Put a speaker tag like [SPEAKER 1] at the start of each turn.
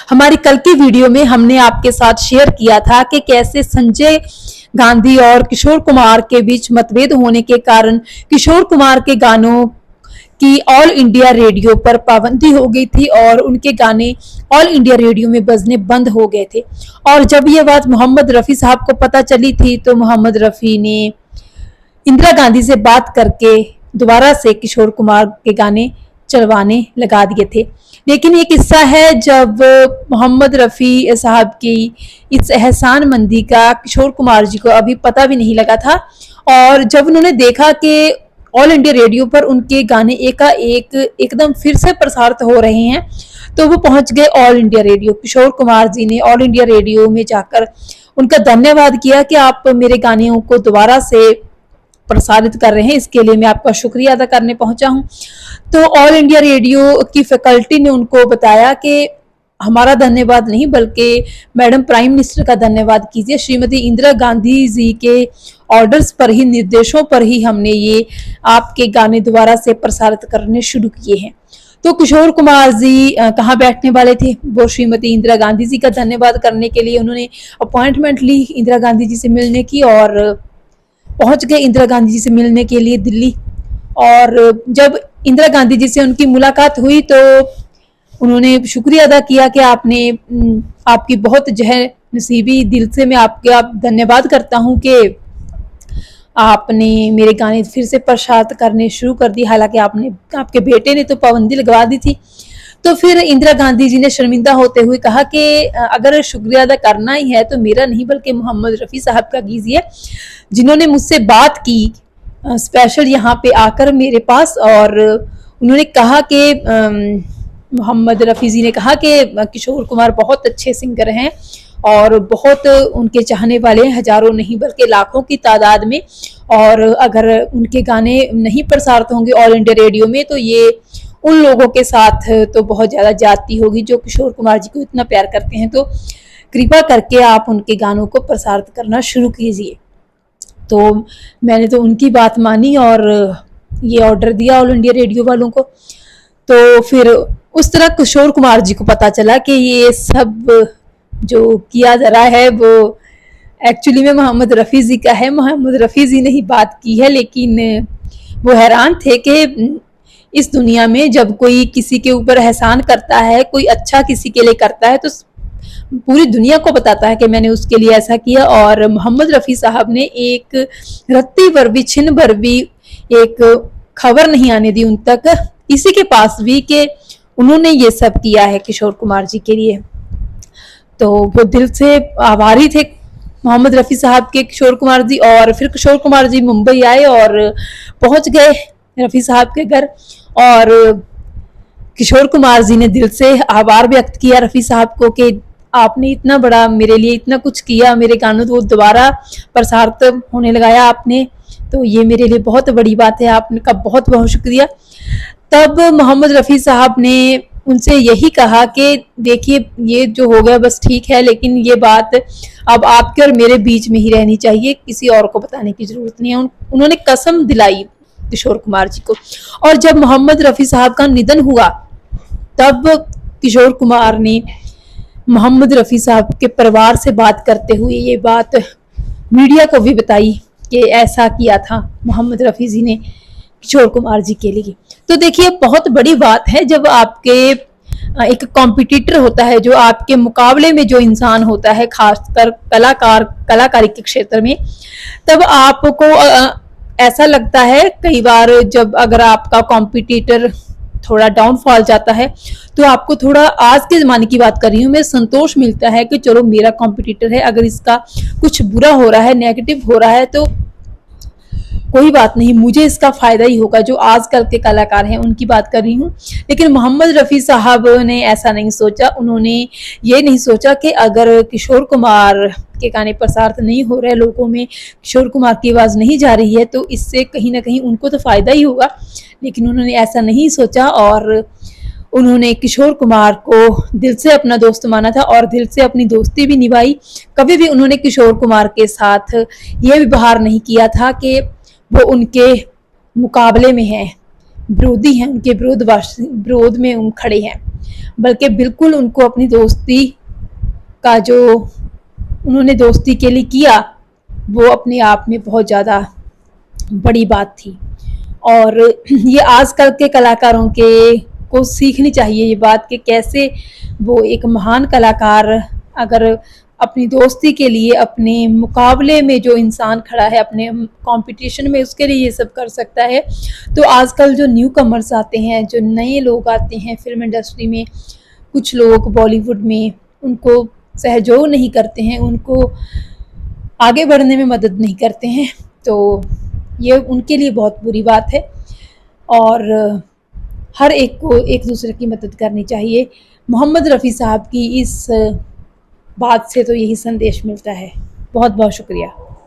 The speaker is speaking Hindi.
[SPEAKER 1] हमारी कल की वीडियो में हमने आपके साथ शेयर किया था कि कैसे संजय गांधी और किशोर कुमार के बीच मतभेद होने के कारण किशोर कुमार के गानों की ऑल इंडिया रेडियो पर पाबंदी हो गई थी और उनके गाने ऑल इंडिया रेडियो में बजने बंद हो गए थे। और जब ये बात मोहम्मद रफ़ी साहब को पता चली थी तो मोहम्मद रफ़ी ने इंदिरा गांधी से बात करके दोबारा से किशोर कुमार के गाने चलवाने लगा दिए थे। लेकिन ये किस्सा है जब मोहम्मद रफ़ी साहब की इस एहसान मंदी का किशोर कुमार जी को अभी पता भी नहीं लगा था, और जब उन्होंने देखा कि ऑल इंडिया रेडियो पर उनके गाने एकाएक एकदम फिर से प्रसारित हो रहे हैं, तो वो पहुंच गए all India radio. Kishore Kumar ji ने ऑल इंडिया रेडियो में जाकर उनका धन्यवाद किया कि आप मेरे गानों को दोबारा से प्रसारित कर रहे हैं, इसके लिए मैं आपका शुक्रिया अदा करने पहुंचा हूं। तो ऑल इंडिया रेडियो की फैकल्टी ने उनको बताया कि हमारा धन्यवाद नहीं बल्कि मैडम प्राइम मिनिस्टर का धन्यवाद कीजिए, श्रीमती इंदिरा गांधी जी के ऑर्डर्स पर ही, निर्देशों पर ही हमने ये आपके गाने दोबारा से प्रसारित करने शुरू किए हैं। तो किशोर कुमार जी कहाँ बैठने वाले थे, वो श्रीमती इंदिरा गांधी जी का धन्यवाद करने के लिए उन्होंने अपॉइंटमेंट ली इंदिरा गांधी जी से मिलने की, और पहुंच गए इंदिरा गांधी जी से मिलने के लिए दिल्ली। और जब इंदिरा गांधी जी से उनकी मुलाकात हुई तो उन्होंने शुक्रिया अदा किया कि आपकी बहुत जो है नसीबी, दिल से मैं आपका धन्यवाद करता हूं कि आपने मेरे गाने फिर से प्रसारित करने शुरू कर दी, हालांकि आपके बेटे ने तो पाबंदी लगवा दी थी। तो फिर इंदिरा गांधी जी ने शर्मिंदा होते हुए कहा कि अगर शुक्रिया अदा करना ही है तो मेरा नहीं बल्कि मोहम्मद रफ़ी साहब का कीजिए, जिन्होंने मुझसे बात की स्पेशल यहाँ पे आकर मेरे पास। और उन्होंने कहा कि मोहम्मद रफ़ी जी ने कहा कि किशोर कुमार बहुत अच्छे सिंगर हैं और बहुत उनके चाहने वाले हैं, हजारों नहीं बल्कि लाखों की तादाद में। और अगर उनके गाने नहीं प्रसारित होंगे ऑल इंडिया रेडियो में तो ये उन लोगों के साथ तो बहुत ज़्यादा जाती होगी जो किशोर कुमार जी को इतना प्यार करते हैं। तो कृपा करके आप उनके गानों को प्रसारित करना शुरू कीजिए। तो मैंने तो उनकी बात मानी और ये ऑर्डर दिया ऑल इंडिया रेडियो वालों को। तो फिर उस तरह किशोर कुमार जी को पता चला कि ये सब जो किया जा रहा है वो एक्चुअली में मोहम्मद रफ़ी जी का है। मोहम्मद रफ़ी जी ने ही बात की है, लेकिन वो हैरान थे कि इस दुनिया में जब कोई किसी के ऊपर एहसान करता है, कोई अच्छा किसी के लिए करता है, तो पूरी दुनिया को बताता है कि मैंने उसके लिए ऐसा किया। और मोहम्मद रफ़ी साहब ने एक रत्ती भर भी, छिन भर भी एक खबर नहीं आने दी उन तक, किसी के पास भी, कि उन्होंने ये सब किया है किशोर कुमार जी के लिए। तो वो दिल से आभारी थे मोहम्मद रफ़ी साहब के किशोर कुमार जी। और फिर किशोर कुमार जी मुंबई आए और पहुंच गए रफ़ी साहब के घर, और किशोर कुमार जी ने दिल से आभार व्यक्त किया रफ़ी साहब को कि आपने इतना बड़ा मेरे लिए इतना कुछ किया, मेरे गानों को दोबारा प्रसारित होने लगाया आपने, तो ये मेरे लिए बहुत बड़ी बात है, आपका बहुत बहुत शुक्रिया। तब मोहम्मद रफ़ी साहब ने उनसे यही कहा कि देखिए ये जो हो गया बस ठीक है, लेकिन ये बात अब आपके और मेरे बीच में ही रहनी चाहिए, किसी और को बताने की जरूरत नहीं है। उन्होंने कसम दिलाई किशोर कुमार जी को। और जब मोहम्मद रफ़ी साहब का निधन हुआ तब किशोर कुमार ने मोहम्मद रफ़ी साहब के परिवार से बात करते हुए ये बात मीडिया को भी बताई कि ऐसा किया था मोहम्मद रफ़ी जी ने किशोर कुमार जी के लिए। तो देखिए बहुत बड़ी बात है जब आपके एक कॉम्पिटिटर होता है, जो आपके मुकाबले में जो इंसान होता है, खासकर कलाकारी के क्षेत्र में, तब आपको ऐसा लगता है कई बार जब अगर आपका कॉम्पिटिटर थोड़ा डाउनफॉल जाता है तो आपको थोड़ा, आज के ज़माने की बात कर रही हूँ मैं, संतोष मिलता है कि चलो मेरा कॉम्पिटिटर है, अगर इसका कुछ बुरा हो रहा है, नेगेटिव हो रहा है तो कोई बात नहीं, मुझे इसका फायदा ही होगा। जो आजकल के कलाकार हैं उनकी बात कर रही हूँ। लेकिन मोहम्मद रफ़ी साहब ने ऐसा नहीं सोचा। उन्होंने ये नहीं सोचा कि अगर किशोर कुमार के गाने प्रसारित नहीं हो रहे, लोगों में किशोर कुमार की आवाज़ नहीं जा रही है, तो इससे कहीं ना कहीं उनको तो फायदा ही होगा। लेकिन उन्होंने ऐसा नहीं सोचा और उन्होंने किशोर कुमार को दिल से अपना दोस्त माना था और दिल से अपनी दोस्ती भी निभाई। कभी भी उन्होंने किशोर कुमार के साथ ये व्यवहार नहीं किया था कि वो उनके मुकाबले में हैं, विरोधी हैं, उनके विरोध में खड़े हैं। बल्कि बिल्कुल उनको अपनी दोस्ती का जो उन्होंने दोस्ती के लिए किया वो अपने आप में बहुत ज़्यादा बड़ी बात थी। और ये आजकल के कलाकारों के को सीखनी चाहिए ये बात कि कैसे वो एक महान कलाकार अगर अपनी दोस्ती के लिए अपने मुकाबले में जो इंसान खड़ा है अपने कंपटीशन में उसके लिए ये सब कर सकता है, तो आजकल जो न्यू कमर्स आते हैं, जो नए लोग आते हैं फिल्म इंडस्ट्री में, कुछ लोग बॉलीवुड में, उनको सहयोग नहीं करते हैं, उनको आगे बढ़ने में मदद नहीं करते हैं, तो ये उनके लिए बहुत बुरी बात है। और हर एक को एक दूसरे की मदद करनी चाहिए। मोहम्मद रफ़ी साहब की इस बात से तो यही संदेश मिलता है। बहुत बहुत शुक्रिया।